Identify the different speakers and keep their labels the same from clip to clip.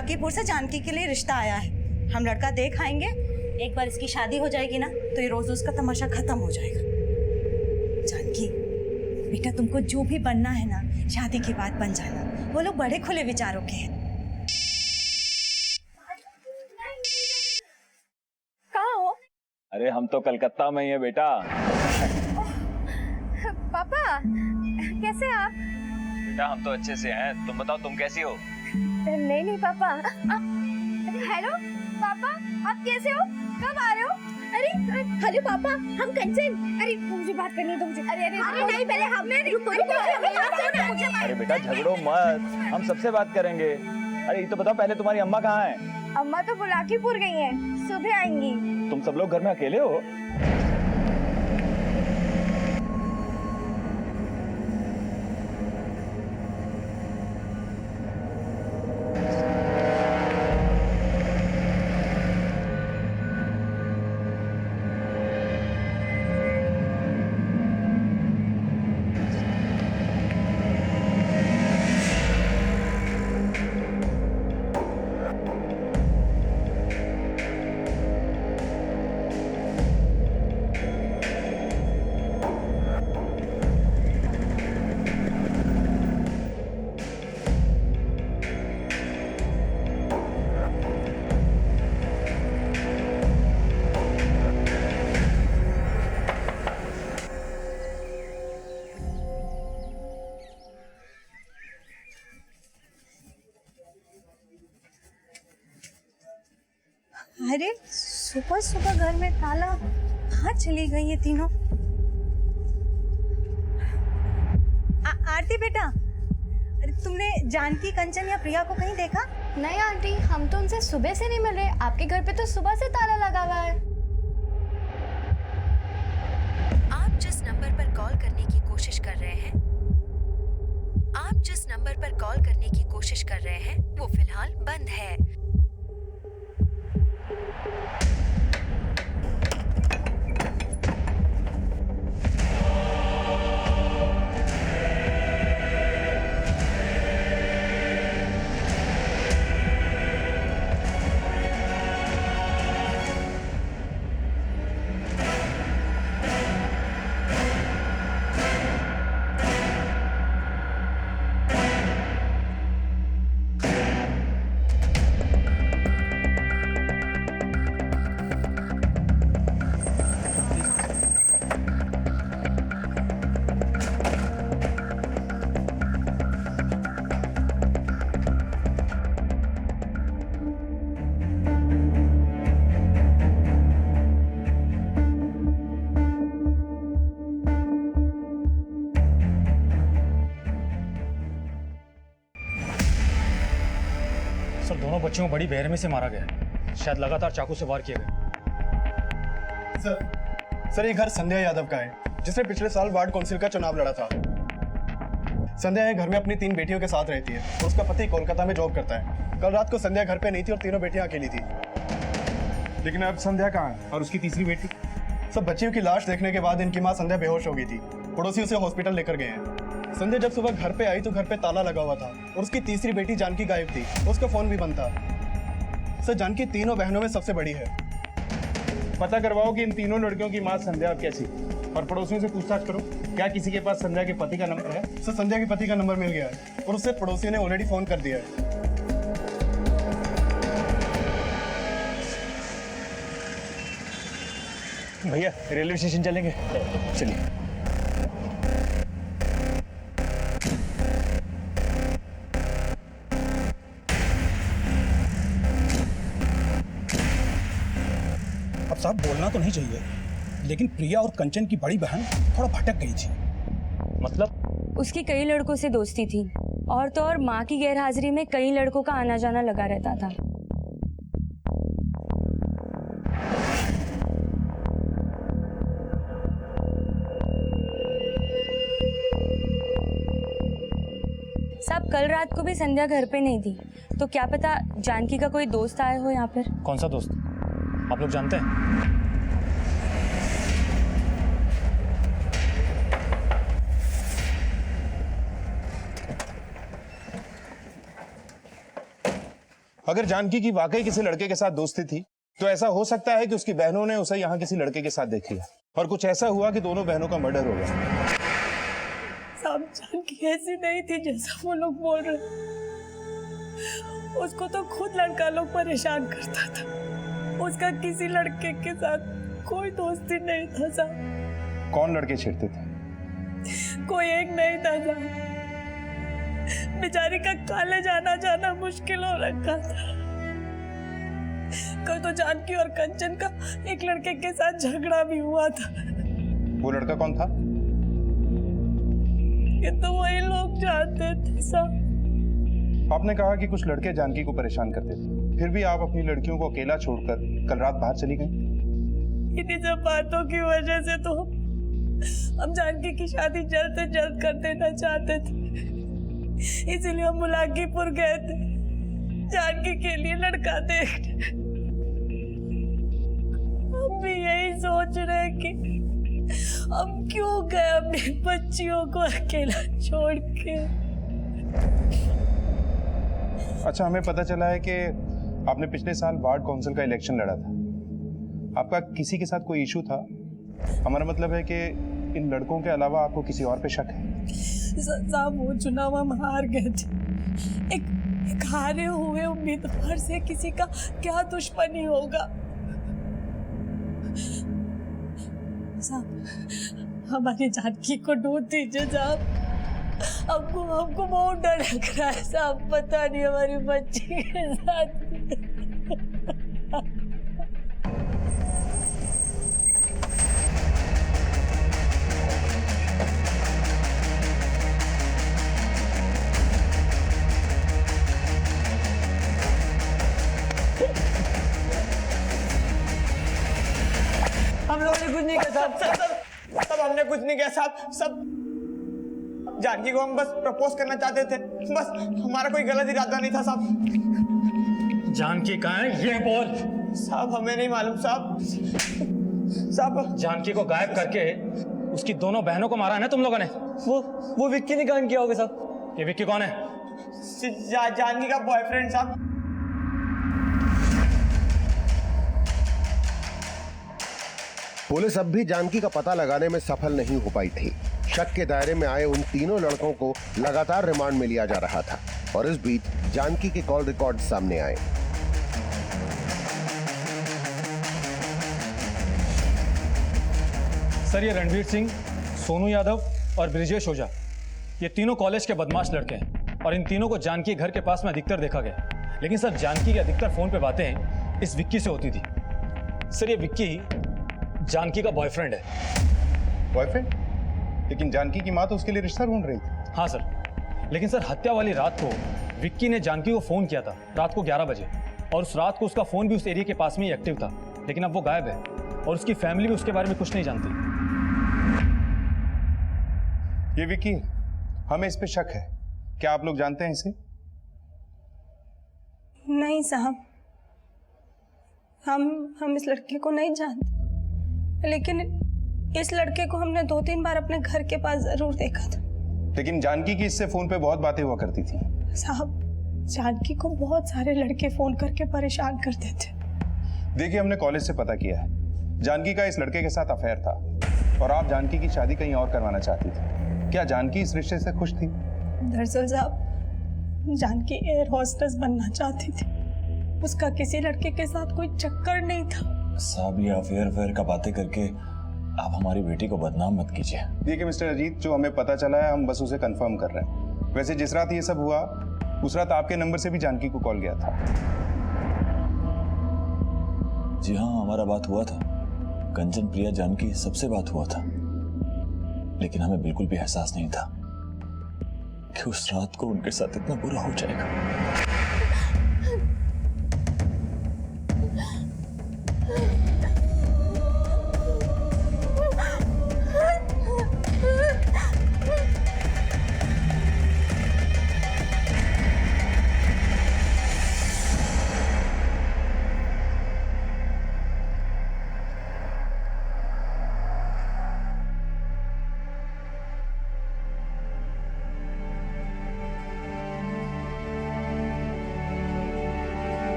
Speaker 1: बुलाकीपुर से जानकी के लिए रिश्ता आया है। हम लड़का देख आएंगे। एक बार इसकी शादी हो जाएगी ना तो ये रोज उसका तमाशा खत्म हो जाएगा। जानकी बेटा, तुमको जो भी बनना है ना, शादी के बाद बन जाना। वो लोग बड़े खुले विचारों के हैं।
Speaker 2: कहाँ हो?
Speaker 3: अरे हम तो कलकत्ता में ही है बेटा।
Speaker 2: पापा कैसे हैं आप?
Speaker 3: बेटा हम तो अच्छे से हैं, तुम बताओ तुम कैसी हो?
Speaker 2: नहीं पापा। हेलो पापा, आप कैसे हो? कब आ रहे हो? अरे हेलो पापा, हम कंचन। अरे मुझे बात करनी है तुमसे। अरे नहीं, पहले
Speaker 3: अरे बेटा झगड़ो मत, हम सबसे बात करेंगे। अरे ये तो बताओ पहले तुम्हारी अम्मा कहाँ है?
Speaker 2: अम्मा तो बुलाकीपुर गई हैं, सुबह आएंगी।
Speaker 3: तुम सब लोग घर में अकेले हो?
Speaker 1: अरे सुबह सुबह घर में ताला, कहाँ चली गई ये तीनों? आरती बेटा, अरे तुमने जानकी, कंचन या प्रिया को कहीं देखा?
Speaker 2: नहीं आंटी, हम तो उनसे सुबह से नहीं मिल रहे। आपके घर पे तो सुबह से ताला लगा हुआ है।
Speaker 4: आप जिस नंबर पर कॉल करने की कोशिश कर रहे हैं, आप जिस नंबर पर कॉल करने की कोशिश कर रहे हैं वो फिलहाल बंद है।
Speaker 5: सर दोनों बच्चों को बड़ी बेरहमी से मारा गया है। शायद लगातार चाकू से वार किए गए।
Speaker 6: सर ये घर संध्या यादव का है, जिसने पिछले साल वार्ड काउंसिल का चुनाव लड़ा था। संध्या ये घर में अपनी 3 बेटियों के साथ रहती है और उसका पति कोलकाता में जॉब करता है। कल रात को संध्या घर पे नहीं थी और तीनों बेटियां अकेली थी।
Speaker 7: लेकिन अब संध्या कहाँ है और उसकी तीसरी बेटी?
Speaker 6: सब बच्चियों की लाश देखने के बाद इनकी मां संध्या बेहोश हो गई थी। पड़ोसी उसे हॉस्पिटल लेकर गए हैं। संध्या जब सुबह घर पे आई तो घर पे ताला लगा हुआ था और उसकी तीसरी बेटी जानकी गायब थी। उसका फोन भी बंद था। सर जानकी तीनों बहनों में सबसे बड़ी है।
Speaker 7: पता करवाओ कि इन तीनों लड़कियों की माँ संध्या कैसी, और पड़ोसियों से पूछताछ करो क्या किसी के पास संध्या के पति का नंबर है।
Speaker 6: सर संध्या के पति का नंबर मिल गया है और उससे पड़ोसी ने ऑलरेडी फोन कर दिया है।
Speaker 3: भैया रेलवे स्टेशन चलेंगे? चलिए।
Speaker 5: अब साहब बोलना तो नहीं चाहिए, लेकिन प्रिया और कंचन की बड़ी बहन थोड़ा भटक गई थी।
Speaker 3: मतलब?
Speaker 8: उसकी कई लड़कों से दोस्ती थी और तो और माँ की गैरहाजिरी में कई लड़कों का आना जाना लगा रहता था। साहब कल रात को भी संध्या घर पे नहीं थी, तो क्या पता जानकी का कोई दोस्त आया हो यहाँ पर।
Speaker 5: कौन सा दोस्त? आप लोग जानते हैं?
Speaker 7: अगर जानकी की वाकई किसी लड़के के साथ दोस्ती थी तो ऐसा हो सकता है कि उसकी बहनों ने उसे यहाँ किसी लड़के के साथ देख लिया और कुछ ऐसा हुआ कि दोनों बहनों का मर्डर हो गया।
Speaker 1: साहब जानकी ऐसी नहीं थी जैसा वो लोग बोल रहे। उसको तो खुद लड़का लोग परेशान करता था। उसका किसी लड़के के साथ कोई दोस्ती नहीं था साहब।
Speaker 7: कौन लड़के छेड़ते थे?
Speaker 1: कोई एक नहीं था साहब। बेचारी का कॉलेज आना जाना मुश्किल हो रखा था। कल तो जानकी और कंचन का एक लड़के के साथ झगड़ा भी हुआ था।
Speaker 7: वो लड़का कौन था?
Speaker 1: ये तो वही लोग जानते थे साहब।
Speaker 7: आपने कहा कि कुछ लड़के जानकी को परेशान करते थे, फिर भी आप अपनी लड़कियों को अकेला छोड़कर कल रात बाहर चली गई।
Speaker 1: इन्हीं सब बातों की वजह से तो हम जानकी की शादी जल्द से जल्द कर देना चाहते थे। इसीलिए हम मुलाकीपुर गए थे जानकी के लिए लड़का देखने। हम भी यही सोच रहे कि हम क्यों गए अपनी बच्चियों को अकेला छोड़ के।
Speaker 7: अच्छा, हमें पता चला है कि आपने पिछले साल वार्ड काउंसिल का इलेक्शन लड़ा था। आपका किसी के साथ कोई इशू था? हमारा मतलब है कि इन लड़कों के अलावा आपको किसी और पे शक है?
Speaker 1: साहब वो चुनाव हम हार गए थे। एक हारे हुए उम्मीदवार से किसी का क्या दुश्मनी होगा साहब। हमारी जानकी को ढूंढ दीजिए साहब। हमको बहुत डर लग रहा है साहब। पता नहीं हमारी बच्ची के साथ।
Speaker 9: हम लोगों ने कुछ नहीं किया साहब। सब हमने कुछ नहीं किया साहब। सब जानकी को हम बस प्रपोज करना चाहते थे। बस हमारा कोई गलत इरादा नहीं था साहब।
Speaker 10: जानकी कहाँ है ये बोल।
Speaker 9: साहब हमें नहीं मालूम साहब। साहब
Speaker 10: जानकी को गायब करके उसकी दोनों बहनों को मारा है ना तुम लोगों ने?
Speaker 9: वो विक्की ने काम किया होगा साहब।
Speaker 10: ये विक्की कौन है?
Speaker 9: जानकी का बॉयफ्रेंड साहब।
Speaker 11: पुलिस अब भी जानकी का पता लगाने में सफल नहीं हो पाई थी। शक के दायरे में आए उन तीनों लड़कों को लगातार रिमांड में लिया जा रहा था और इस बीच जानकी के कॉल रिकॉर्ड सामने आए।
Speaker 10: सर, ये रणवीर सिंह, सोनू यादव और ब्रिजेश ओझा, ये तीनों कॉलेज के बदमाश लड़के हैं और इन तीनों को जानकी घर के पास में अधिकतर देखा गया। लेकिन सर, जानकी की अधिकतर फोन पे बातें इस विक्की से होती थी। सर, ये विक्की जानकी का बॉयफ्रेंड है।
Speaker 7: बॉयफ्रेंड? लेकिन जानकी की माँ तो उसके लिए रिश्ता ढूंढ रही थी।
Speaker 10: हाँ सर, लेकिन सर हत्या वाली रात को विक्की ने जानकी को फोन किया था रात को 11 बजे और उस रात को उसका फोन भी उस एरिया के पास में ही एक्टिव था। लेकिन अब वो गायब है और उसकी फैमिली भी उसके बारे में कुछ नहीं जानती।
Speaker 7: ये विक्की, हमें इस पे शक है। क्या आप लोग जानते हैं इसे?
Speaker 1: नहीं साहब, हम इस लड़के को नहीं जानते। लेकिन इस लड़के को हमने 2-3 बार अपने घर के पास जरूर देखा था।
Speaker 7: लेकिन जानकी की इससे फोन पे बहुत बातें हुआ करती थी।
Speaker 1: साहब, जानकी को बहुत सारे लड़के फोन करके परेशान करते थे।
Speaker 7: देखिए, हमने कॉलेज से पता किया है जानकी का इस लड़के के साथ अफेयर था और आप जानकी की शादी कहीं और करवाना चाहती थी। क्या जानकी इस रिश्ते से खुश थी?
Speaker 1: दरअसल साहब, जानकी एयर होस्टेस बनना चाहती थी। उसका किसी लड़के के साथ कोई चक्कर नहीं था।
Speaker 12: साहब, ये अफेयर का बातें करके आप हमारी बेटी को बदनाम मत कीजिए।
Speaker 7: देखिए मिस्टर अजीत, जो हमें पता चला है हम बस उसे कंफर्म कर रहे हैं। वैसे जिस रात ये सब हुआ उस रात आपके नंबर से भी जानकी को कॉल गया था।
Speaker 12: जी हाँ, हमारा बात हुआ था। कंचन, प्रिया, जानकी सबसे बात हुआ था। लेकिन हमें बिल्कुल भी एहसास नहीं था कि उस रात को उनके साथ इतना बुरा हो जाएगा।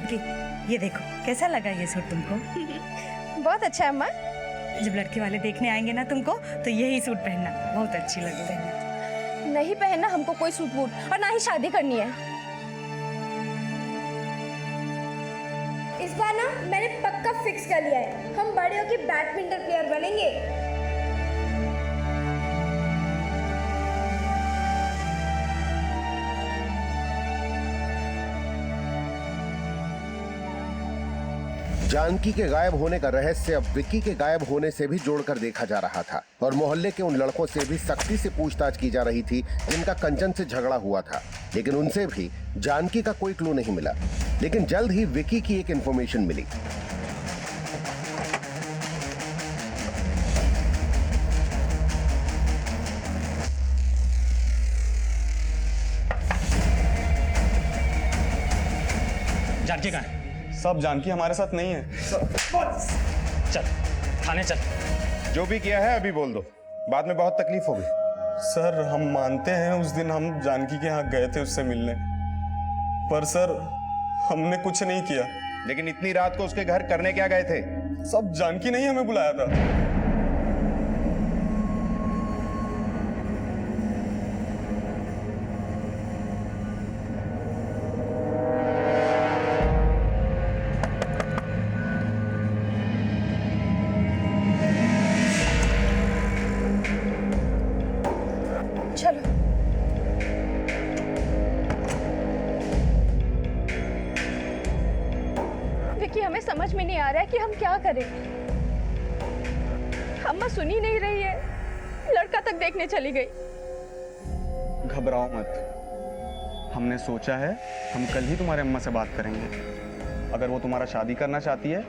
Speaker 1: जानकी, ये देखो कैसा लगा ये सूट तुमको?
Speaker 2: बहुत अच्छा है अम्मा।
Speaker 1: जब लड़के वाले देखने आएंगे ना तुमको तो यही सूट पहनना, बहुत अच्छी लगती है।
Speaker 2: नहीं पहनना हमको कोई सूट वूट, और ना ही शादी करनी है। इस बार ना मैंने पक्का फिक्स कर लिया है, हम बड़े होके बैडमिंटन प्लेयर बनेंगे।
Speaker 11: जानकी के गायब होने का रहस्य अब विक्की के गायब होने से भी जोड़कर देखा जा रहा था और मोहल्ले के उन लड़कों से भी सख्ती से पूछताछ की जा रही थी जिनका कंचन से झगड़ा हुआ था, लेकिन उनसे भी जानकी का कोई क्लू नहीं मिला। लेकिन जल्द ही विक्की की एक इंफॉर्मेशन मिली।
Speaker 10: जानकी कहाँ है?
Speaker 6: सब जानकी हमारे साथ नहीं है।
Speaker 10: चल थाने चल।
Speaker 7: जो भी किया है अभी बोल दो, बाद में बहुत तकलीफ होगी।
Speaker 6: सर हम मानते हैं उस दिन हम जानकी के यहाँ गए थे उससे मिलने, पर सर हमने कुछ नहीं किया।
Speaker 7: लेकिन इतनी रात को उसके घर करने क्या गए थे?
Speaker 6: सब जानकी ने ही हमें बुलाया था।
Speaker 2: चलो विकी, हमें समझ में नहीं आ रहा है कि हम क्या करें। अम्मा सुन ही नहीं रही है, लड़का तक देखने चली गई।
Speaker 6: घबराओ मत, हमने सोचा है हम कल ही तुम्हारे अम्मा से बात करेंगे। अगर वो तुम्हारा शादी करना चाहती है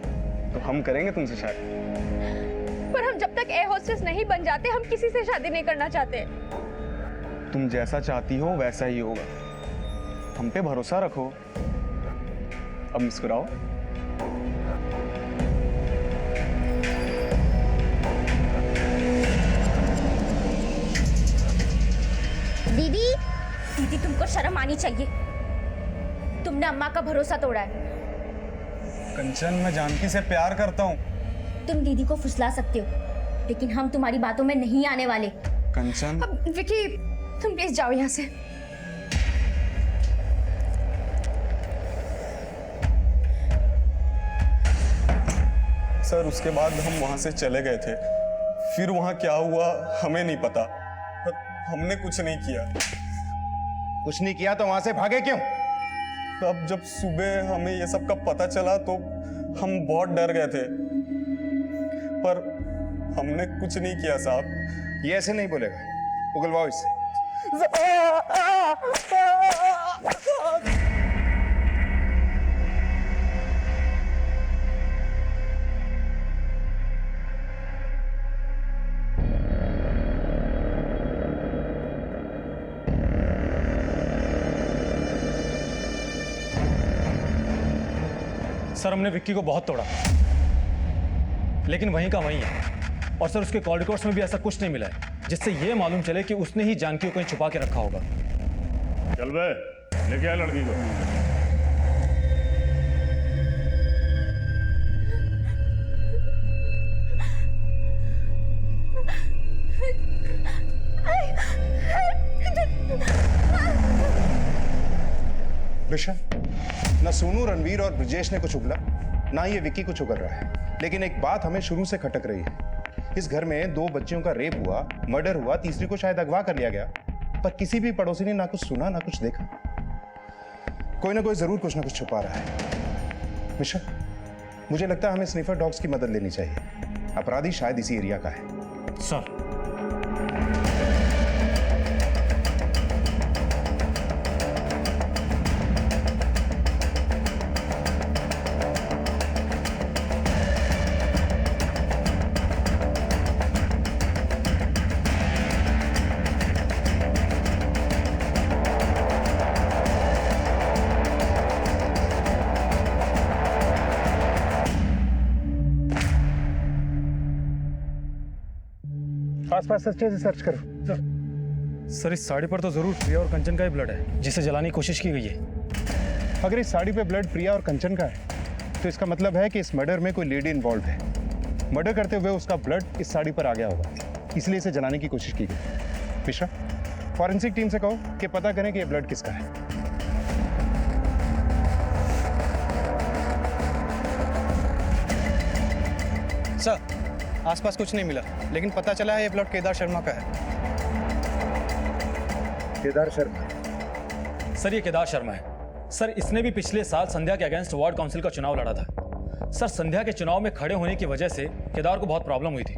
Speaker 6: तो हम करेंगे तुमसे शादी।
Speaker 2: पर हम जब तक एयर होस्टेस नहीं बन जाते हम किसी से शादी नहीं करना चाहते।
Speaker 6: तुम जैसा चाहती हो वैसा ही होगा, हम पे भरोसा रखो। अब मुस्कुराओ।
Speaker 2: दीदी, दीदी तुमको शर्म आनी चाहिए, तुमने अम्मा का भरोसा तोड़ा है।
Speaker 6: कंचन, मैं जानकी से प्यार करता हूँ।
Speaker 2: तुम दीदी को फुसला सकते हो, लेकिन हम तुम्हारी बातों में नहीं आने वाले।
Speaker 6: कंचन,
Speaker 2: अब विकी तुम प्लीज जाओ यहाँ से।
Speaker 6: सर उसके बाद हम वहां से चले गए थे, फिर वहां क्या हुआ हमें नहीं पता, पर हमने कुछ नहीं किया।
Speaker 7: कुछ नहीं किया तो वहां से भागे क्यों?
Speaker 6: तब जब सुबह हमें ये सब का पता चला तो हम बहुत डर गए थे, पर हमने कुछ नहीं किया साहब।
Speaker 7: ये ऐसे नहीं बोलेगा, उगलवाओ इससे।
Speaker 10: सर हमने विक्की को बहुत तोड़ा, लेकिन वहीं का वहीं है। और सर उसके कॉल रिकॉर्ड्स में भी ऐसा कुछ नहीं मिला है जिससे ये मालूम चले कि उसने ही जानकी को कहीं छुपा के रखा होगा।
Speaker 13: चल बे, लेके आ लड़की को।
Speaker 7: विशा, ना सोनू, रणवीर और ब्रिजेश ने कुछ उगला, ना ये विक्की कुछ उगल रहा है। लेकिन एक बात हमें शुरू से खटक रही है, इस घर में 2 बच्चियों का रेप हुआ, मर्डर हुआ, तीसरी को शायद अगवा कर लिया गया, पर किसी भी पड़ोसी ने ना कुछ सुना ना कुछ देखा। कोई ना कोई जरूर कुछ ना कुछ छुपा रहा है। मिशा, मुझे लगता है हमें स्निफर डॉग्स की मदद लेनी चाहिए। अपराधी शायद इसी एरिया का है।
Speaker 10: सर
Speaker 7: आसपास अच्छे से सर्च करो।
Speaker 10: सर इस साड़ी पर तो जरूर प्रिया और कंचन का ही ब्लड है जिसे जलाने की कोशिश की गई है।
Speaker 7: अगर इस साड़ी पे ब्लड प्रिया और कंचन का है तो इसका मतलब है कि इस मर्डर में कोई लेडी इन्वॉल्व है। मर्डर करते हुए उसका ब्लड इस साड़ी पर आ गया होगा, इसलिए इसे जलाने की कोशिश की गई। मिश्रा, फॉरेंसिक टीम से कहो कि पता करें कि ये ब्लड किसका है।
Speaker 6: सर, आसपास कुछ नहीं मिला, लेकिन पता चला है ये ब्लड केदार शर्मा का है।
Speaker 11: केदार शर्मा?
Speaker 10: सर ये केदार शर्मा है। सर इसने भी पिछले साल संध्या के अगेंस्ट वार्ड काउंसिल का चुनाव लड़ा था। सर संध्या के चुनाव में खड़े होने की वजह से केदार को बहुत प्रॉब्लम हुई थी।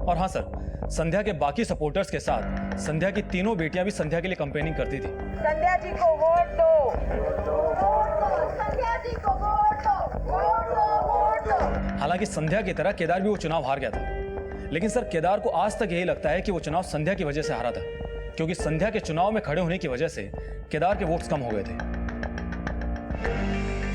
Speaker 10: और हाँ सर, संध्या के बाकी सपोर्टर्स के साथ संध्या की तीनों बेटियां भी संध्या के लिए कैंपेनिंग करती थी।
Speaker 14: संध्या जी को वोट दो, संध्या जी को वोट दो, वोट दो।
Speaker 10: हालांकि संध्या की तरह केदार भी वो चुनाव हार गया था, लेकिन सर केदार को आज तक यही लगता है कि वो चुनाव संध्या की वजह से हारा था, क्योंकि संध्या के चुनाव में खड़े होने की वजह से केदार के वोट्स कम हो गए थे।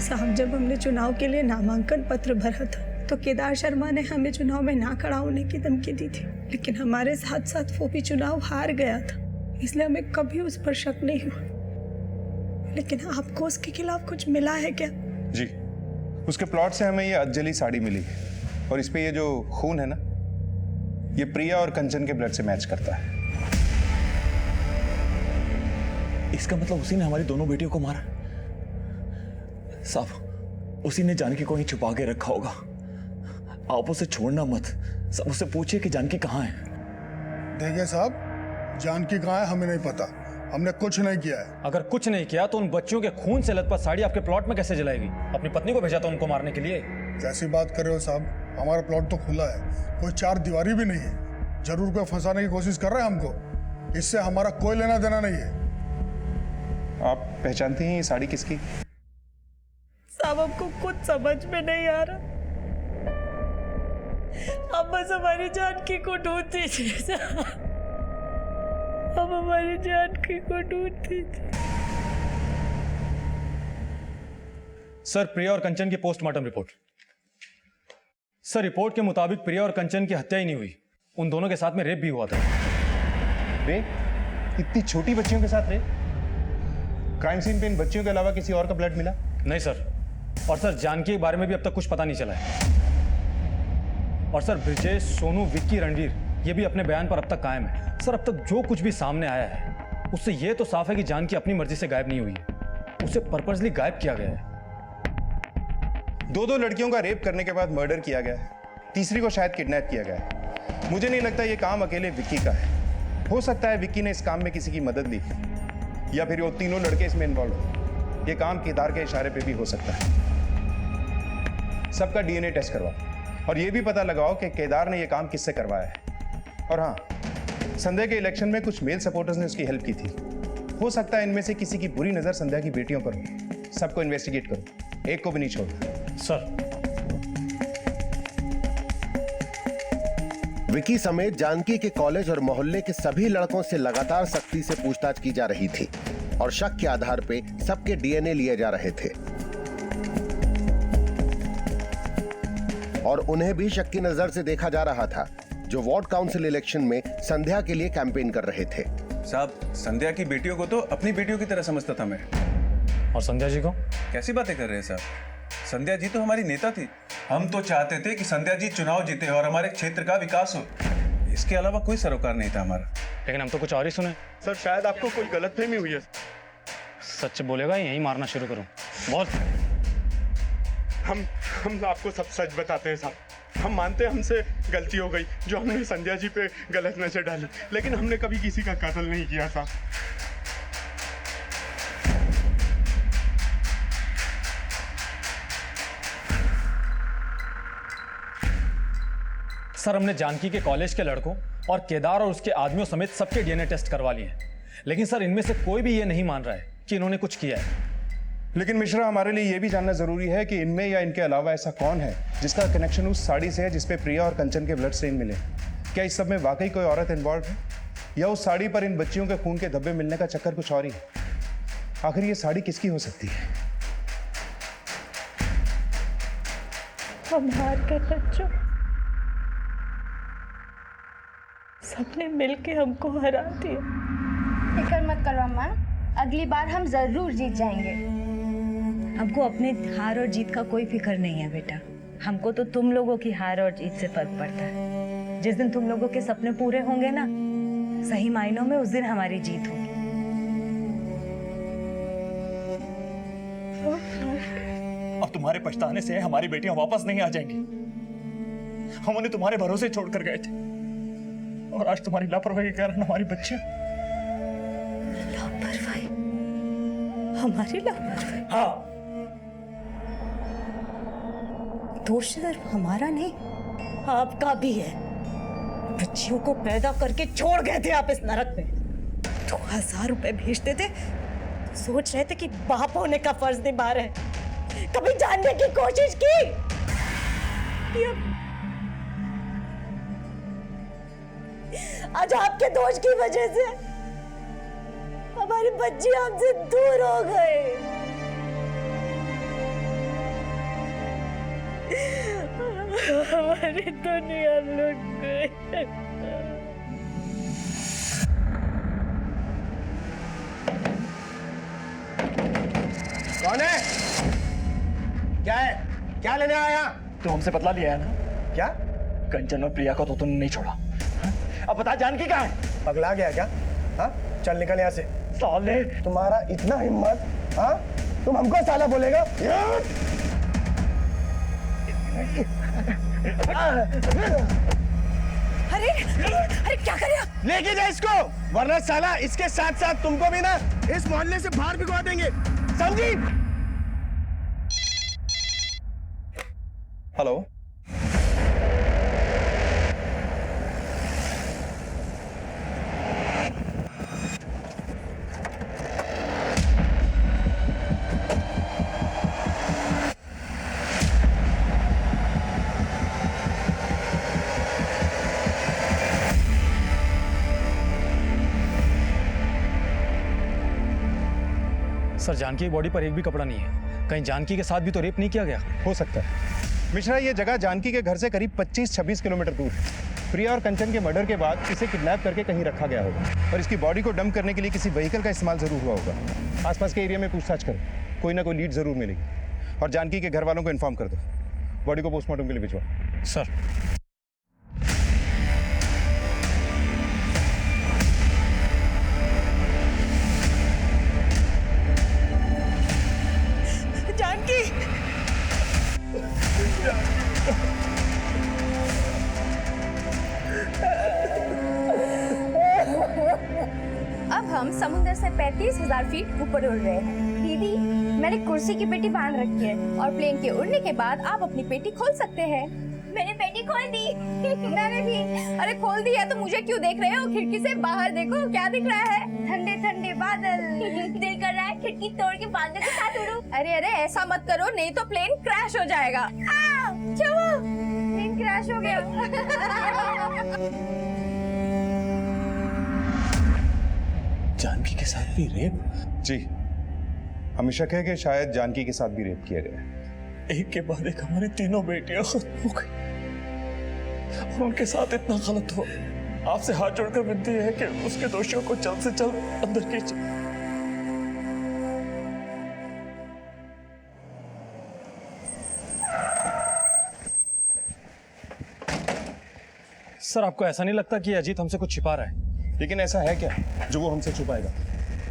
Speaker 15: साहब, जब हमने चुनाव के लिए नामांकन पत्र भरा था तो केदार शर्मा ने हमें चुनाव में ना खड़ा होने की धमकी दी थी, लेकिन हमारे साथ साथ वो भी चुनाव हार गया था, इसलिए हमें कभी उस पर शक नहीं हुआ। लेकिन आपको उसके खिलाफ कुछ मिला है क्या?
Speaker 7: जी, उसके प्लॉट से हमें ये अधजली साड़ी मिली है और इस पे ये जो खून है ना, ये प्रिया और कंचन के ब्लड से मैच करता है।
Speaker 12: इसका मतलब उसी ने हमारी दोनों बेटियों को मारा? साहब, उसी ने जानकी को ही छुपा के रखा होगा। आप उसे छोड़ना मत। सब उससे पूछिए कि जानकी कहाँ है।
Speaker 16: देखिए साहब, जानकी कहाँ है हमें नहीं पता, हमने कुछ नहीं किया है।
Speaker 10: अगर कुछ नहीं किया तो उन बच्चियों के खून से लथपथ साड़ी आपके प्लॉट में कैसे जलाएगी? अपनी पत्नी को भेजा था उनको मारने के लिए।
Speaker 16: कैसी बात कर रहे हो साहब, हमारा प्लॉट तो खुला है, कोई चार दीवारी भी नहीं है। जरूर कोई फंसाने की कोशिश कर रहे हैं हमको, इससे हमारा कोई लेना देना नहीं है।
Speaker 7: आप पहचानते हैं ये साड़ी किसकी?
Speaker 15: साहब, हमको कुछ समझ में नहीं आ रहा, अब बस हमारी जानकी को ढूंढ दीजिए। अब हमारी जानकी को ढूंढ दीजिए।
Speaker 10: सर, प्रिया और कंचन की पोस्टमार्टम रिपोर्ट। सर, रिपोर्ट के मुताबिक प्रिया और कंचन की हत्या ही नहीं हुई, उन दोनों के साथ में रेप भी हुआ था।
Speaker 7: रेप? इतनी छोटी बच्चियों के साथ रेप? क्राइम सीन पे इन बच्चियों के अलावा किसी और का ब्लड मिला?
Speaker 10: नहीं सर। और सर, जानकी के बारे में भी अब तक कुछ पता नहीं चला है। और सर, ब्रिजेश, सोनू, विक्की, रणवीर ये भी अपने बयान पर अब तक कायम है। सर, अब तक जो कुछ भी सामने आया है उससे ये तो साफ है कि जानकी अपनी मर्जी से गायब नहीं हुई है, उसे पर्पसली गायब किया गया है।
Speaker 7: दो लड़कियों का रेप करने के बाद मर्डर किया गया है, तीसरी को शायद किडनैप किया गया है। मुझे नहीं लगता ये काम अकेले विक्की का है। हो सकता है विक्की ने इस काम में किसी की मदद ली, या फिर वो तीनों लड़के इसमें इन्वॉल्व हो। ये काम केदार के इशारे पे भी हो सकता है। सबका डीएनए टेस्ट करवाओ और ये भी पता लगाओ कि केदार ने ये काम किससे करवाया है। और हाँ, संध्या के इलेक्शन में कुछ मेल सपोर्टर्स ने उसकी हेल्प की थी। हो सकता है इनमें से किसी की बुरी नजर संध्या की बेटियों पर हो। सबको इन्वेस्टिगेट करो, एक को भी नहीं छोड़ना।
Speaker 10: सर।
Speaker 11: विकी समेत जानकी के कॉलेज और मोहल्ले के सभी लड़कों से लगातार सख्ती से पूछताछ की जा रही थी और शक के आधार पे सबके डीएनए लिए जा रहे थे और उन्हें भी शक की नजर से देखा जा रहा था, जो वार्ड काउंसिल इलेक्शन में संध्या के लिए कैंपेन कर रहे थे।
Speaker 17: साहब, संध्या की बेटियों को तो अपनी बेटियों की तरह समझता था मैं।
Speaker 10: और संध्या जी को?
Speaker 17: कैसी बातें कर रहे हैं साहब, संध्या जी तो हमारी नेता थी। हम तो चाहते थे कि संध्या जी चुनाव जीते और हमारे क्षेत्र का विकास हो, इसके अलावा कोई सरोकार नहीं था हमारा।
Speaker 10: लेकिन हम तो कुछ और ही सुने।
Speaker 6: सर, शायद आपको कोई गलतफहमी हुई है।
Speaker 10: सच बोलेगा, यही मारना शुरू करूं? बहुत।
Speaker 6: हम आपको सब सच बताते हैं साहब। हम मानते हैं हमसे गलती हो गई जो हमने संध्या जी पे गलत नजर डाली, लेकिन हमने कभी किसी का कत्ल नहीं किया था।
Speaker 10: सर, हमने जानकी के कॉलेज के लड़कों और केदार और उसके आदमियों समेत सबके डीएनए टेस्ट करवा लिए हैं, लेकिन सर इनमें से कोई भी ये नहीं मान रहा है कि इन्होंने कुछ किया है।
Speaker 7: लेकिन मिश्रा, हमारे लिए यह भी जानना जरूरी है कि इनमें या इनके अलावा ऐसा कौन है जिसका कनेक्शन उस साड़ी से है जिसपे प्रिया और कंचन के ब्लड स्टेन मिले। क्या इस सब में वाकई कोई औरत इन्वॉल्व है, या उस साड़ी पर इन बच्चियों के खून के धब्बे मिलने का चक्कर कुछ और ही है? आखिर ये साड़ी किसकी हो सकती है?
Speaker 15: हम हार गए बच्चों, सबने मिलके हमको हरा दिया।
Speaker 2: फिक्र मत करो अम्मा, अगली बार हम जरूर जीत जाएंगे।
Speaker 1: हमको अपने हार और जीत का कोई फिक्र नहीं है बेटा। हमको तो तुम लोगों की हार और जीत से फर्क पड़ता है। जिस दिन तुम लोगों के सपने पूरे होंगे ना, सही मायनों में उस दिन हमारी जीत होगी।
Speaker 12: अब तुम्हारे पछताने से हमारी बेटियां वापस नहीं आ जाएंगी। हम उन्हें तुम्हारे भरोसे छोड़कर गए थे और आज तुम्हारी लापरवाही के कारण हमारी बच्चियां।
Speaker 1: लापरवाही? हमारी लापरवाही?
Speaker 12: हाँ।
Speaker 1: दोष सिर्फ हमारा नहीं, आपका भी है। बच्चियों को पैदा करके छोड़ गए थे आप इस नरक में। 2000 रुपए भेजते थे तो सोच रहे थे कि बाप होने का फर्ज निभा रहे। कभी जानने की कोशिश की? आज आपके दोष की वजह से हमारी बच्ची हमसे दूर हो गए। हमारी दुनिया लुट गई।
Speaker 3: कौन है? क्या है? क्या लेने आया?
Speaker 12: तो हमसे बदला लिया है ना?
Speaker 3: क्या?
Speaker 12: कंचन और प्रिया को तो तुमने नहीं छोड़ा।
Speaker 3: अब बता, जानकी कहाँ है? पगला गया क्या? हाँ, चल निकल यहाँ से।
Speaker 12: साले,
Speaker 3: तुम्हारा इतना हिम्मत? हाँ, तुम हमको साला बोलेगा?
Speaker 1: अरे अरे क्या कर रहे हो?
Speaker 3: लेके जा इसको, वरना साला इसके साथ साथ तुमको भी ना इस मोहल्ले से बाहर भिगवा देंगे, समझी?
Speaker 6: हेलो,
Speaker 10: सर, जानकी की बॉडी पर एक भी कपड़ा नहीं है। कहीं जानकी के साथ भी तो रेप नहीं किया गया?
Speaker 7: हो सकता है मिश्रा, ये जगह जानकी के घर से करीब 25-26 किलोमीटर दूर है। प्रिया और कंचन के मर्डर के बाद इसे किडनैप करके कहीं रखा गया होगा और इसकी बॉडी को डंप करने के लिए किसी व्हीकल का इस्तेमाल जरूर हुआ होगा। आसपास के एरिया में पूछताछ करो, कोई ना कोई लीड जरूर मिलेगी। और जानकी के घर वालों को इन्फॉर्म कर दो, बॉडी को पोस्टमार्टम के लिए भिजवाओ।
Speaker 10: सर।
Speaker 1: जानकी,
Speaker 2: अब हम समुद्र से 35,000 फीट ऊपर उड़ रहे हैं। दीदी, मैंने कुर्सी की पेटी बांध रखी है और प्लेन के उड़ने के बाद आप अपनी पेटी खोल सकते हैं। मैंने पेटी खोल दी। मैंने भी। अरे खोल दी है तो मुझे क्यों देख रहे हो? खिड़की से बाहर देखो, क्या दिख रहा है? ठंडे ठंडे बादल। दिल कर रहा है खिड़की तोड़ के बादल के साथ उड़ूं। अरे अरे ऐसा मत करो, नहीं तो प्लेन क्रैश हो जाएगा। क्या हुआ? प्लेन क्रैश हो गया।
Speaker 12: जानकी के साथ भी रेप?
Speaker 7: जी, हमें शक है कि शायद जानकी के साथ भी रेप किया गया है।
Speaker 12: एक के बाद एक हमारी तीनों बेटियां खत्म हो गई और उनके साथ इतना गलत हुआ। आपसे हाथ जोड़कर विनती है कि उसके दोषियों को जल्द से जल्द अंदर कीजिए।
Speaker 10: सर, आपको ऐसा नहीं लगता कि अजीत हमसे कुछ छिपा रहा है?
Speaker 7: लेकिन ऐसा है क्या जो वो हमसे छुपाएगा?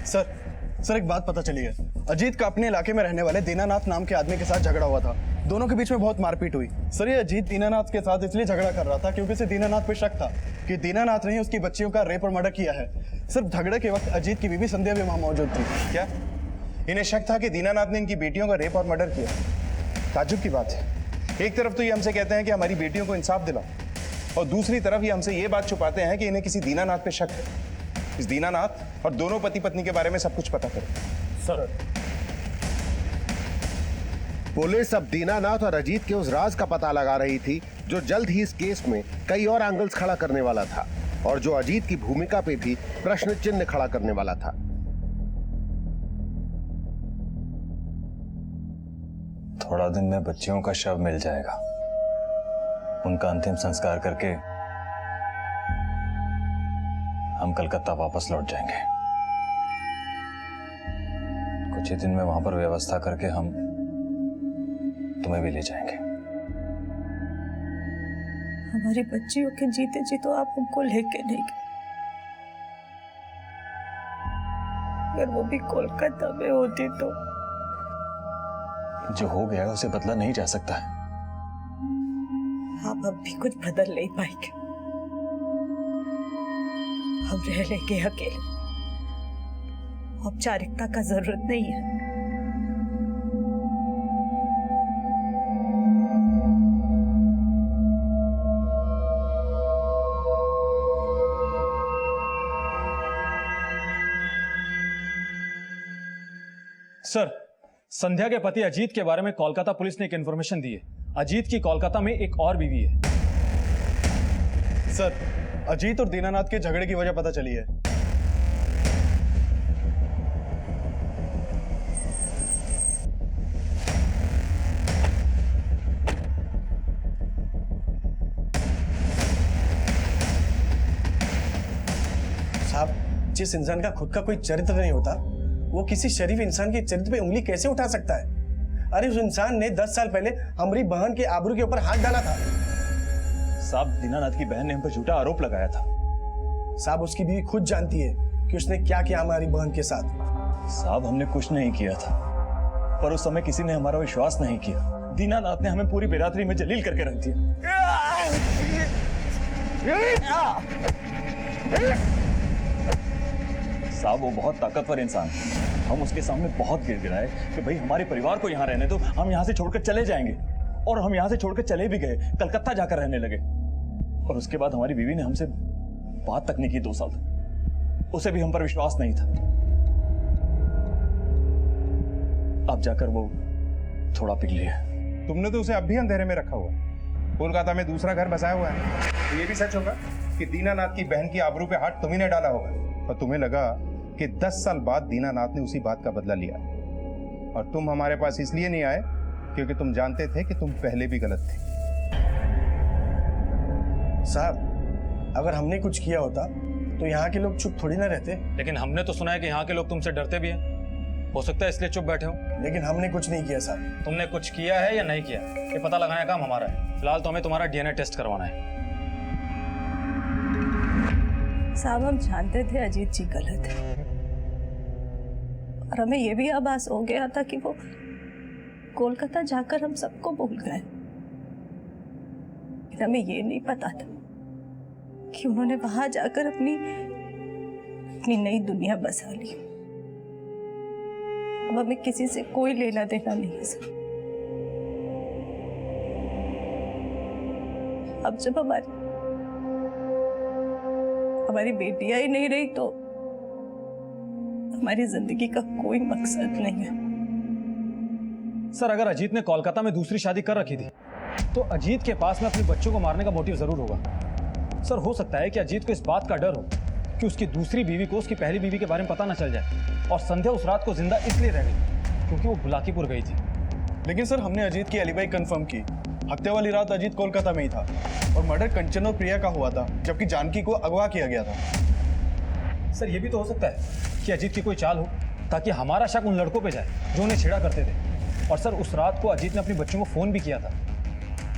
Speaker 6: सर एक बात पता चली है। अजीत का अपने इलाके में रहने वाले दीनानाथ नाम के आदमी के साथ झगड़ा हुआ था। दोनों के बीच में बहुत मारपीट हुई। सर, ये अजीत दीनानाथ के साथ इसलिए झगड़ा कर रहा था क्योंकि उसे दीनानाथ पे शक था कि दीनानाथ ने उसकी बच्चियों का रेप और मर्डर किया है। सिर्फ झगड़े के वक्त अजीत की बीवी संध्या भी वहां मौजूद थी।
Speaker 7: क्या इन्हें शक था कि दीनानाथ ने इनकी बेटियों का रेप और मर्डर किया? ताज्जुब की बात है। एक तरफ तो ये हमसे कहते हैं कि हमारी बेटियों को इंसाफ दिलाओ, और दूसरी तरफ ये हमसे ये बात छुपाते हैं कि इन्हें किसी दीनानाथ पे शक है। इस दीनानाथ और दोनों पति पत्नी के बारे में सब कुछ पता करो।
Speaker 12: सर,
Speaker 11: पुलिस अब दीनानाथ और अजीत के उस राज का पता लगा रही थी जो जल्द ही इस केस में कई और एंगल्स खड़ा करने वाला था और जो अजीत की भूमिका पे भी प्रश्न चिन्ह खड़ा करने वाला था।
Speaker 12: थोड़ा दिन में बच्चियों का शव मिल जाएगा। उनका अंतिम संस्कार करके हम कलकत्ता वापस लौट जाएंगे। कुछ ही दिन में वहां पर व्यवस्था करके हम तुम्हें भी ले जाएंगे।
Speaker 15: हमारी बच्चियों के जीते जी तो आप हमको लेके नहीं गए, अगर वो भी कोलकाता में होती तो।
Speaker 12: जो हो गया उसे बदला नहीं जा सकता है।
Speaker 15: आप अब भी कुछ बदल नहीं पाएंगे, हम रह लेंगे अकेले, औपचारिकता का जरूरत नहीं है।
Speaker 10: सर, संध्या के पति अजीत के बारे में कोलकाता पुलिस ने एक इन्फॉर्मेशन दी है। अजीत की कोलकाता में एक और बीवी है।
Speaker 6: सर, अजीत और दीनानाथ के झगड़े की वजह पता चली है।
Speaker 18: साहब, जिस इंसान का खुद का कोई चरित्र नहीं होता, वो किसी शरीफ इंसान के चरित्र पे उंगली कैसे उठा सकता है? अरे उस इंसान ने 10 साल पहले हमारी बहन के आबरू के ऊपर हाथ डाला था।
Speaker 12: साहब, दीनानाथ की बहन ने हम पर झूठा आरोप लगाया था।
Speaker 18: साहब, उसकी बीवी खुद जानती है कि उसने क्या किया हमारी बहन के साथ।
Speaker 12: साहब, हमने कुछ नहीं किया था, पर उस समय किसी ने हमारा विश्वास नहीं किया। दीनानाथ ने हमें पूरी बिरादरी में जलील करके रख दिया। साहब, वो बहुत ताकतवर इंसान है। हम उसके सामने बहुत गिड़गिड़ाए कि भाई हमारे परिवार को यहाँ रहने दो, हम यहाँ से छोड़कर चले जाएंगे। और हम यहाँ से छोड़कर चले भी गए, कलकत्ता जाकर रहने लगे। और उसके बाद हमारी बीवी ने हमसे बात तक नहीं की 2 साल तक। उसे भी हम पर विश्वास नहीं था। अब जाकर वो थोड़ा पिघली है।
Speaker 7: तुमने तो उसे अब भी अंधेरे में रखा हुआ है। कोलकाता में दूसरा घर बसाया हुआ है। तो ये भी सच होगा कि दीनानाथ की बहन की आबरू पे हाथ तुम्ही ने डाला होगा, और तुम्हें लगा कि 10 साल बाद दीनानाथ ने उसी बात का बदला लिया, और तुम हमारे पास इसलिए नहीं आए क्योंकि तुम जानते थे कि तुम पहले भी गलत थे।
Speaker 18: साहब, अगर हमने कुछ किया होता तो यहाँ के लोग चुप थोड़ी ना रहते।
Speaker 10: लेकिन हमने तो सुना है कि यहाँ के लोग तुमसे डरते भी हैं। हो सकता है इसलिए चुप बैठे हो।
Speaker 18: लेकिन हमने कुछ नहीं किया साहब।
Speaker 10: तुमने कुछ किया है या नहीं किया, ये पता लगाने का काम हमारा है। फिलहाल तो हमें तुम्हारा डीएनए टेस्ट करवाना है।
Speaker 15: साहब, हम जानते थे अजीत जी गलत है, और हमें यह भी आभास हो गया था कि वो कोलकाता जाकर हम सबको भूल गए। हमें ये नहीं पता था कि उन्होंने वहां जाकर अपनी नई दुनिया बसा ली। अब हमें किसी से कोई लेना देना नहीं है सर। अब जब हमारी बेटियां ही नहीं रही तो हमारी जिंदगी का कोई मकसद नहीं है।
Speaker 10: सर, अगर अजीत ने कोलकाता में दूसरी शादी कर रखी थी तो अजीत के पास में अपने बच्चों को मारने का मोटिव जरूर होगा। सर, हो सकता है कि अजीत को इस बात का डर हो कि उसकी दूसरी बीवी को उसकी पहली बीवी के बारे में पता न चल जाए, और संध्या उस रात को जिंदा इसलिए रह गई क्योंकि वो बुलाकीपुर गई थी।
Speaker 6: लेकिन सर, हमने अजीत की एलिबाई कंफर्म की। हत्या वाली रात अजीत कोलकाता में ही था, और मर्डर कंचन और प्रिया का हुआ था, जबकि जानकी को अगवा किया गया था।
Speaker 10: सर, ये भी तो हो सकता है कि अजीत की कोई चाल हो ताकि हमारा शक उन लड़कों पे जाए जो उन्हें छेड़ा करते थे। और सर, उस रात को अजीत ने अपने बच्चों को फोन भी किया था।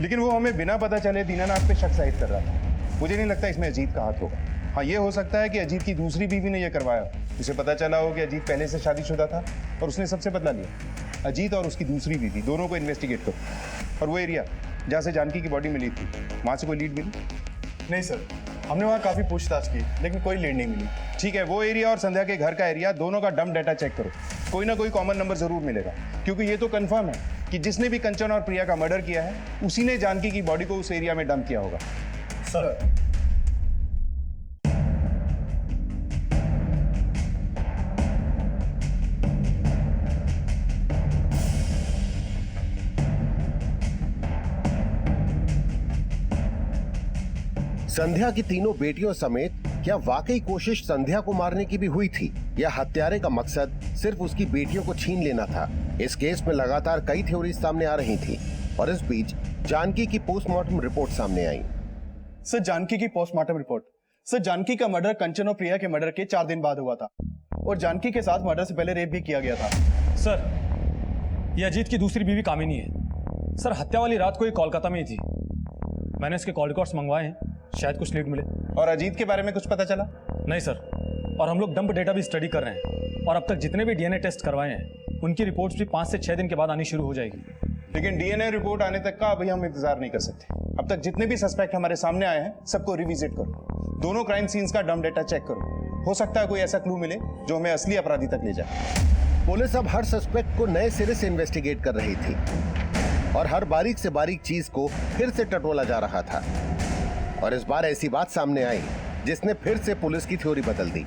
Speaker 7: लेकिन वो हमें बिना पता चले दीनानाथ पे शक जाहिर कर रहा था। मुझे नहीं लगता इसमें अजीत का हाथ होगा। हाँ, ये हो सकता है कि अजीत की दूसरी बीवी ने यह करवाया। उसे पता चला हो कि अजीत पहले से शादीशुदा था और उसने सबसे बदला लिया। अजीत और उसकी दूसरी बीवी दोनों को इन्वेस्टिगेट करो। और वो एरिया जहाँ से जानकी की बॉडी मिली थी, वहाँ से कोई लीड मिली?
Speaker 6: नहीं सर, हमने वहाँ काफ़ी पूछताछ की, लेकिन कोई लीड नहीं मिली।
Speaker 7: ठीक है, वो एरिया और संध्या के घर का एरिया, दोनों का डंप डाटा चेक करो। कोई ना कोई कॉमन नंबर जरूर मिलेगा, क्योंकि ये तो कंफर्म है कि जिसने भी कंचन और प्रिया का मर्डर किया है उसी ने जानकी की बॉडी को उस एरिया में डंप किया होगा।
Speaker 6: सर,
Speaker 11: संध्या की तीनों बेटियों समेत क्या वाकई कोशिश संध्या को मारने की भी हुई थी, या हत्यारे का मकसद सिर्फ उसकी बेटियों को छीन लेना था? इस केस में लगातार कई थ्योरी सामने आ रही थी, और इस बीच जानकी की पोस्टमार्टम रिपोर्ट सामने आई।
Speaker 6: सर, जानकी की पोस्टमार्टम रिपोर्ट। सर, जानकी का मर्डर कंचन और प्रिया के मर्डर के 4 दिन बाद हुआ था, और जानकी के साथ मर्डर से पहले रेप भी किया गया था।
Speaker 10: सर, ये अजीत की दूसरी बीवी कामिनी है। सर हत्या वाली रात को ये कोलकाता में ही थी। मैंने इसके कॉल रिकॉर्ड्स मंगवाए हैं, शायद कुछ लीड मिले।
Speaker 7: और अजीत के बारे में कुछ पता चला?
Speaker 10: नहीं सर, और हम लोग डंप डेटा भी स्टडी कर रहे हैं और अब तक जितने भी डीएनए टेस्ट करवाए हैं उनकी रिपोर्ट्स भी 5 से 6 दिन के बाद आनी शुरू हो जाएगी।
Speaker 7: लेकिन डीएनए रिपोर्ट आने तक का अभी हम इंतजार नहीं कर सकते। अब तक जितने भी सस्पेक्ट हमारे सामने आए हैं सबको रिविजिट करो, दोनों क्राइम सीन्स का डंप डेटा चेक करो। हो सकता है कोई ऐसा क्लू मिले जो हमें असली अपराधी तक ले जाए।
Speaker 11: पुलिस अब हर सस्पेक्ट को नए सिरे से इन्वेस्टिगेट कर रही थी और हर बारीक से बारीक चीज को फिर से टटोला जा रहा था। और इस बार ऐसी बात सामने आई जिसने फिर से पुलिस की थ्योरी बदल दी।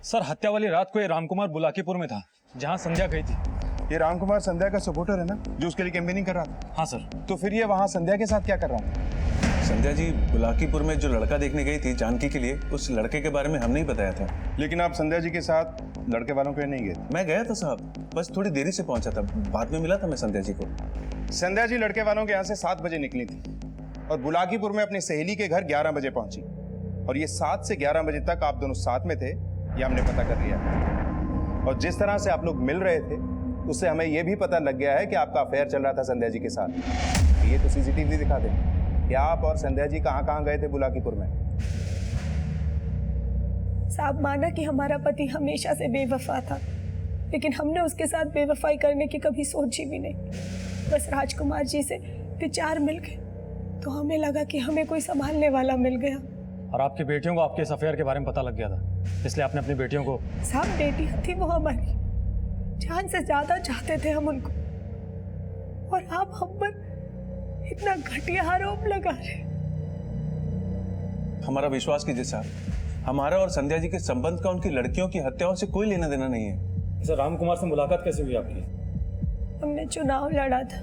Speaker 10: सर हत्या वाली रात को ये रामकुमार बुलाकीपुर में था जहां संध्या गई थी।
Speaker 7: ये रामकुमार संध्या का सपोर्टर है ना, जो उसके लिए कैंपेनिंग कर रहा था?
Speaker 10: हाँ सर।
Speaker 7: तो फिर ये वहां संध्या के साथ क्या कर रहा था?
Speaker 17: संध्या जी बुलाकीपुर में जो लड़का देखने गई थी जानकी के लिए, उस लड़के के बारे में हमने ही बताया था।
Speaker 7: लेकिन आप संध्या जी के साथ लड़के वालों के नहीं गए?
Speaker 17: मैं गया था साहब, बस थोड़ी देरी से पहुंचा था, बाद में मिला था मैं संध्या जी को।
Speaker 7: संध्या जी लड़के वालों के यहाँ से 7 बजे निकली थी और बुलाकीपुर में अपनी सहेली के घर 11 बजे पहुंची। और ये 7 से 11 बजे तक आप दोनों साथ में थे, ये हमने पता कर लिया। और जिस तरह से आप लोग मिल रहे थे उससे हमें यह भी पता लग गया है कि आपका अफेयर चल रहा था संध्या जी के साथ। ये तो सीसीटीवी दिखा दे कि आप और संध्या जी कहाँ गए थे बुलाकीपुर में।
Speaker 15: साहब माना कि हमारा पति हमेशा से बेवफा था, लेकिन हमने उसके साथ बेवफाई करने की कभी सोची भी नहीं। बस राजकुमार जी से विचार मिल गए तो हमें लगा कि हमें कोई संभालने वाला मिल गया।
Speaker 10: और आपकी बेटियों को आपके इस अफेयर के बारे में पता लग गया था, इसलिए आपने अपनी बेटियों को।
Speaker 15: साहब बेटियां थी वो हमारी, जान से ज्यादा चाहते थे हम उनको, और आप हम पर इतना घटिया आरोप लगा रहे।
Speaker 17: हमारा विश्वास कीजिए साहब, हमारा और संध्या जी के संबंध का उनकी लड़कियों की हत्याओं से कोई लेना देना नहीं है।
Speaker 10: सर रामकुमार से मुलाकात कैसे हुई आपकी?
Speaker 15: हमने चुनाव लड़ा था,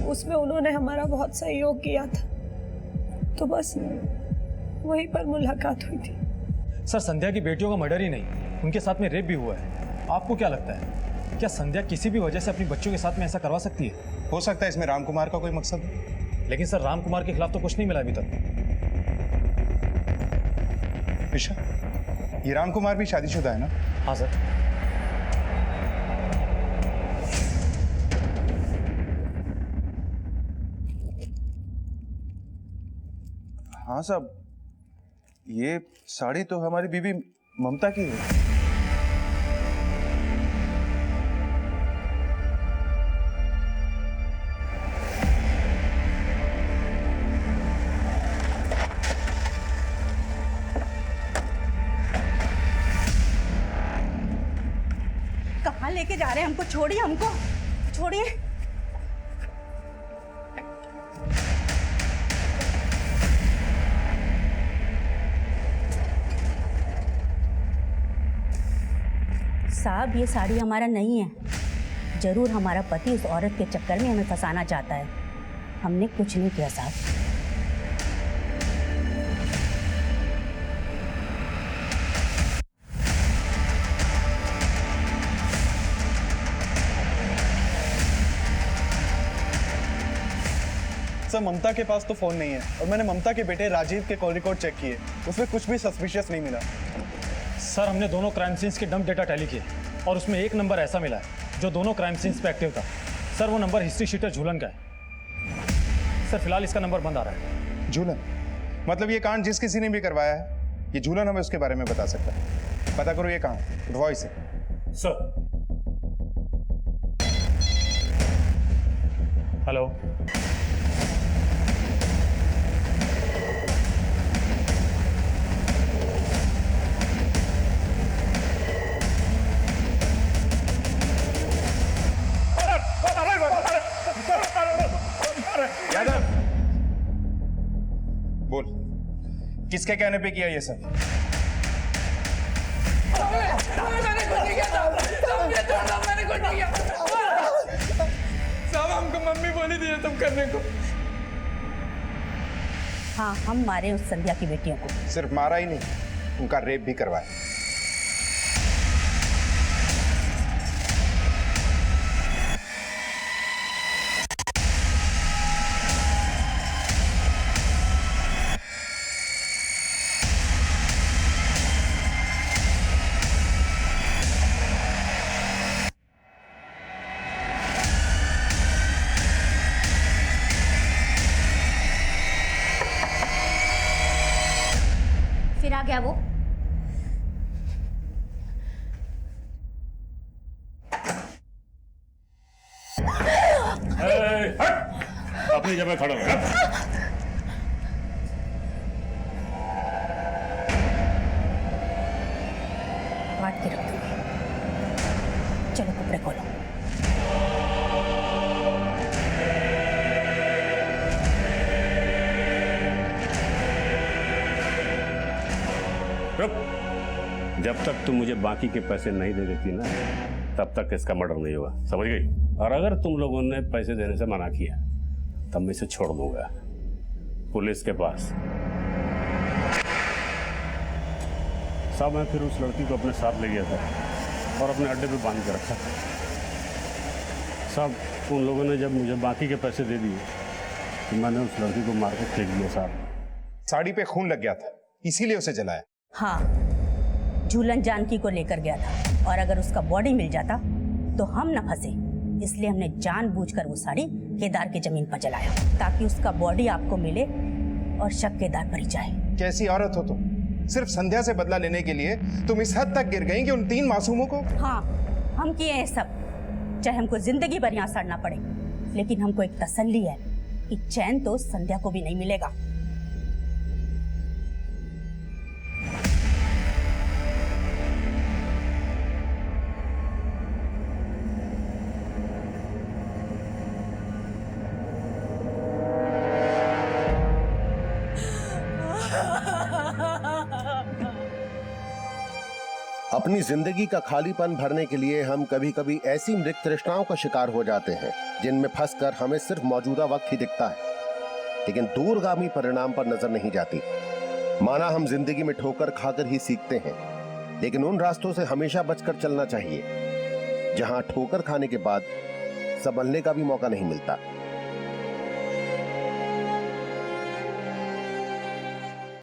Speaker 15: उसमें उन्होंने हमारा बहुत सहयोग किया था, तो बस वहीं पर मुलाकात हुई थी।
Speaker 10: सर संध्या की बेटियों का मर्डर ही नहीं, उनके साथ में रेप भी हुआ है। आपको क्या लगता है, क्या संध्या किसी भी वजह से अपनी बच्चों के साथ में ऐसा करवा सकती है?
Speaker 7: हो सकता है इसमें रामकुमार का कोई मकसद है।
Speaker 10: लेकिन सर रामकुमार के खिलाफ तो कुछ नहीं मिला अभी तक।
Speaker 7: ईशा, ये रामकुमार भी शादीशुदा है ना?
Speaker 10: हाँ सर।
Speaker 17: हाँ साहब, ये साड़ी तो हमारी बीवी ममता की है।
Speaker 1: कहाँ लेके जा रहे हैं हमको? छोड़िए हमको, छोड़िए।
Speaker 19: साहब ये साड़ी हमारा नहीं है, जरूर हमारा पति उस औरत के चक्कर में हमें फंसाना चाहता है। हमने कुछ नहीं किया साहब।
Speaker 6: सर ममता के पास तो फोन नहीं है, और मैंने ममता के बेटे राजीव के कॉल रिकॉर्ड चेक किए, उसमें कुछ भी सस्पिशियस नहीं मिला।
Speaker 10: सर हमने दोनों क्राइम सीन्स के डंप डेटा टैली किए और उसमें एक नंबर ऐसा मिला है जो दोनों क्राइम सीन्स पे एक्टिव था। सर वो नंबर हिस्ट्री शीटर झूलन का है। सर फिलहाल इसका नंबर बंद आ रहा है।
Speaker 7: झूलन मतलब ये कांड जिस किसी ने भी करवाया है, ये झूलन हमें उसके बारे में बता सकता है। पता करो ये कहाँ वॉइस है।
Speaker 10: सर हेलो,
Speaker 7: यादव बोल, किसके कहने पे किया ये सब?
Speaker 14: मैंने कुछ नहीं किया। साहब हमको मम्मी बोली थी ये सब करने को।
Speaker 19: हाँ हम मारे उस संध्या की बेटियों को।
Speaker 7: सिर्फ मारा ही नहीं, उनका रेप भी करवाया।
Speaker 19: क्या वो?
Speaker 13: हट! अपनी जगह खड़ा हो।
Speaker 19: काट के रख दूंगी। चलो कपड़े खोलो।
Speaker 13: रुक। जब तक तुम मुझे बाकी के पैसे नहीं दे देती ना, तब तक इसका मर्डर नहीं होगा, समझ गई? और अगर तुम लोगों ने पैसे देने से मना किया तब मैं इसे छोड़ दूंगा पुलिस के पास। साहब मैं फिर उस लड़की को अपने साथ ले गया था और अपने अड्डे पे बांध के रखा था। साहब उन लोगों ने जब मुझे बाकी के पैसे दे दिए तो मैंने उस लड़की को मार के फेंक दिया। साहब
Speaker 7: साड़ी पे खून लग गया था, इसीलिए उसे जलाया।
Speaker 19: हाँ, झूलन जानकी को लेकर गया था और अगर उसका बॉडी मिल जाता तो हम न फंसे, इसलिए हमने जानबूझकर वो साड़ी केदार की जमीन पर जलाया ताकि उसका बॉडी आपको मिले और शक केदार पर ही जाए।
Speaker 7: कैसी औरत हो तुम? सिर्फ संध्या से बदला लेने के लिए तुम इस हद तक गिर गई कि उन 3 मासूमों को।
Speaker 19: हाँ, हम किए हैं सब, चाहे हमको जिंदगी भर यहाँ सड़ना पड़े, लेकिन हमको एक तसल्ली है कि चैन तो संध्या को भी नहीं मिलेगा।
Speaker 11: अपनी जिंदगी का खालीपन भरने के लिए हम कभी कभी ऐसी मृत तृष्णाओं का शिकार हो जाते हैं जिनमें फंसकर हमें सिर्फ मौजूदा वक्त ही दिखता है, लेकिन दूरगामी परिणाम पर नजर नहीं जाती। माना हम जिंदगी में ठोकर खाकर ही सीखते हैं, लेकिन उन रास्तों से हमेशा बचकर चलना चाहिए जहां ठोकर खाने के बाद संभलने का भी मौका नहीं मिलता।